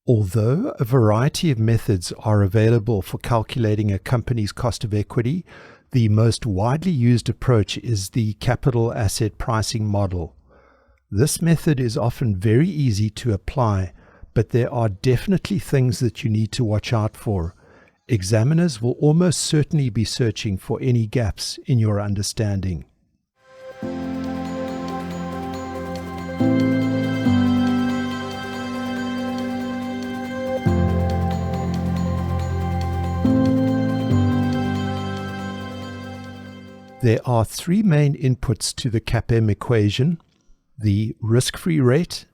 Although a variety of methods are available for calculating a company's cost of equity, the most widely used approach is the capital asset pricing model. This method is often very easy to apply, but there are definitely things that you need to watch out for. Examiners will almost certainly be searching for any gaps in your understanding. There are three main inputs to the CAPM equation: the risk-free rate,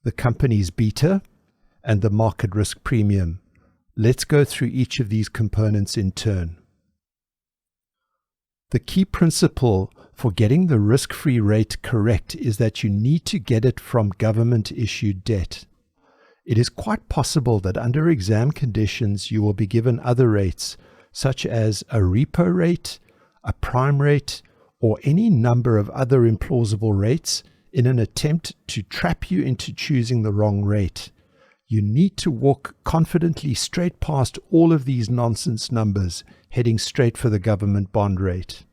the company's beta, and the market risk premium. Let's go through each of these components in turn. The key principle for getting the risk-free rate correct is that you need to get it from government-issued debt. It is quite possible that under exam conditions you will be given other rates, such as a repo rate, a prime rate, or any number of other implausible rates in an attempt to trap you into choosing the wrong rate. You need to walk confidently straight past all of these nonsense numbers, heading straight for the government bond rate.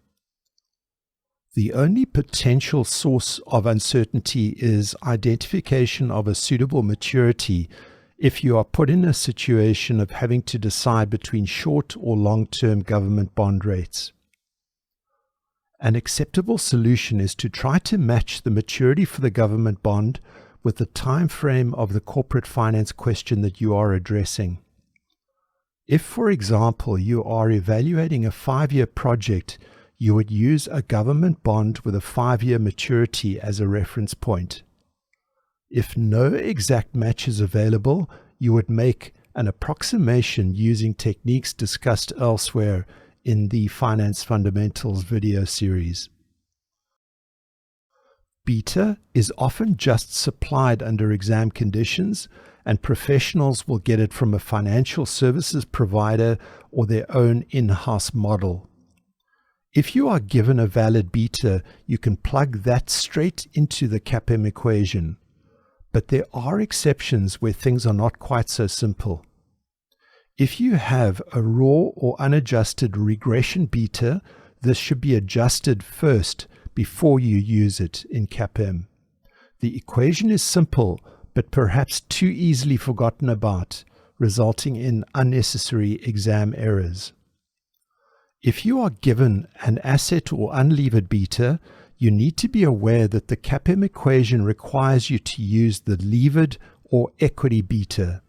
The only potential source of uncertainty is identification of a suitable maturity if you are put in a situation of having to decide between short or long-term government bond rates. An acceptable solution is to try to match the maturity for the government bond with the time frame of the corporate finance question that you are addressing. If, for example, you are evaluating a 5-year project, you would use a government bond with a 5-year maturity as a reference point. If no exact match is available, you would make an approximation using techniques discussed elsewhere in the Finance Fundamentals video series. Beta is often just supplied under exam conditions, and professionals will get it from a financial services provider or their own in-house model. If you are given a valid beta, you can plug that straight into the CAPM equation. But there are exceptions where things are not quite so simple. If you have a raw or unadjusted regression beta, this should be adjusted first before you use it in CAPM. The equation is simple, but perhaps too easily forgotten about, resulting in unnecessary exam errors. If you are given an asset or unlevered beta, you need to be aware that the CAPM equation requires you to use the levered or equity beta.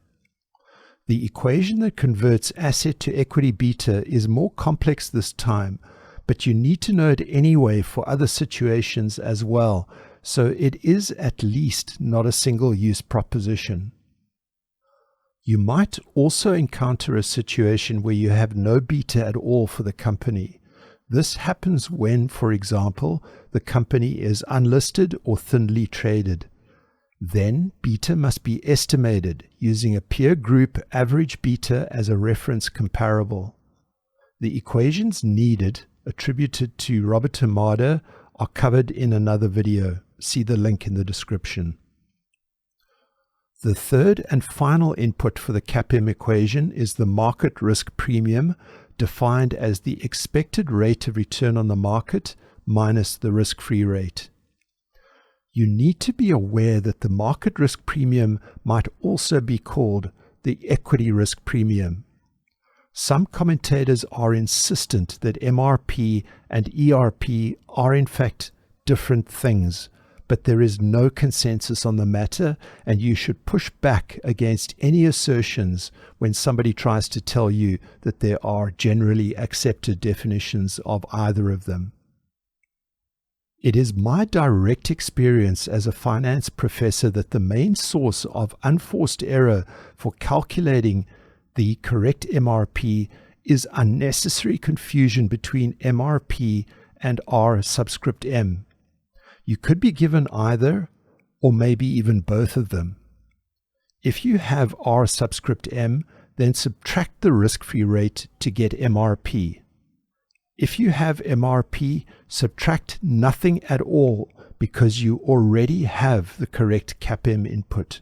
The equation that converts asset to equity beta is more complex this time, but you need to know it anyway for other situations as well, so it is at least not a single-use proposition. You might also encounter a situation where you have no beta at all for the company. This happens when, for example, the company is unlisted or thinly traded. Then beta must be estimated using a peer group average beta as a reference comparable. The equations needed, attributed to Robert Hamada, are covered in another video. See the link in the description. The third and final input for the CAPM equation is the market risk premium, defined as the expected rate of return on the market minus the risk-free rate. You need to be aware that the market risk premium might also be called the equity risk premium. Some commentators are insistent that MRP and ERP are in fact different things, but there is no consensus on the matter, and you should push back against any assertions when somebody tries to tell you that there are generally accepted definitions of either of them. It is my direct experience as a finance professor that the main source of unforced error for calculating the correct MRP is unnecessary confusion between MRP and R subscript M. You could be given either, or maybe even both of them. If you have R subscript M, then subtract the risk-free rate to get MRP. If you have MRP, subtract nothing at all because you already have the correct CAPM input.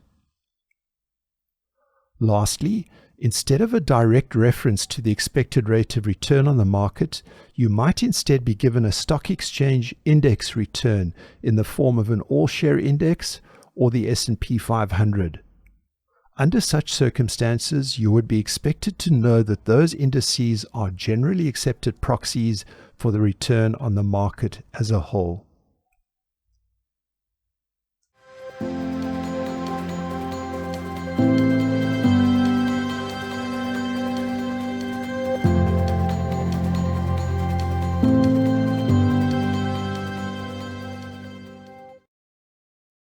Lastly, instead of a direct reference to the expected rate of return on the market, you might instead be given a stock exchange index return in the form of an all-share index or the S&P 500. Under such circumstances, you would be expected to know that those indices are generally accepted proxies for the return on the market as a whole.